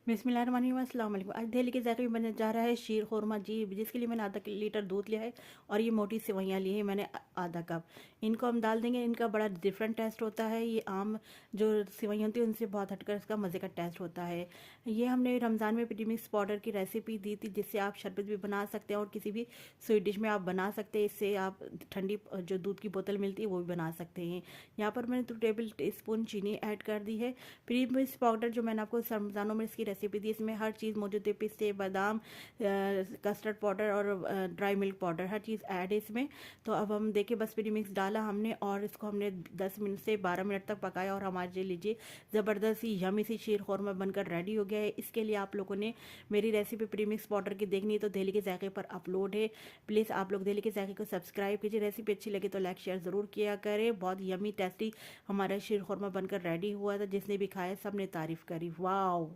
बिस्मिल्लाहिर्रहमानिर्रहीम, अस्सलाम वालेकुम। आज दिल्ली के ज़ायके में बनने जा रहा है शीर खुरमा जी, जिसके लिए मैंने आधा लीटर दूध लिया है और ये मोटी सेवइयाँ ली है मैंने आधा कप। इनको हम डाल देंगे। इनका बड़ा डिफरेंट टेस्ट होता है। ये आम जो सेवइयाँ होती है उनसे बहुत हटकर इसका मज़े का टेस्ट होता है। ये हमने रमज़ान में प्रीमिक्स पाउडर की रेसिपी दी थी, जिससे आप शरबत भी बना सकते हैं और किसी भी स्वीट डिश में आप बना सकते हैं। इससे आप ठंडी जो दूध की बोतल मिलती है वो भी बना सकते हैं। यहाँ पर मैंने 2 टेबल स्पून चीनी ऐड कर दी है। प्रीमिक्स पाउडर जो मैंने आपको रमज़ानों में इसकी रेसिपी दी, इसमें हर चीज़ मौजूद है। पिस्ते, बादाम, कस्टर्ड पाउडर और ड्राई मिल्क पाउडर, हर चीज़ ऐड है इसमें। तो अब हम देखिए, बस प्रीमिक्स डाला हमने और इसको हमने 10 मिनट से 12 मिनट तक पकाया और हमारे लीजिए ज़बरदस्त सी यमी सी शीर खुरमा बनकर रेडी हो गया है। इसके लिए आप लोगों ने मेरी रेसिपी प्रीमिक्स पाउडर की देखनी है तो दिल्ली के ज़ायके पर अपलोड है। प्लीज़ आप लोग दिल्ली के ज़ायके को सब्सक्राइब कीजिए। रेसिपी अच्छी लगे तो लाइक शेयर ज़रूर किया करें। बहुत यमी टेस्टी हमारा शीर खुरमा बनकर रेडी हुआ था। जिसने भी खाया सब ने तारीफ़ करी। वाओ!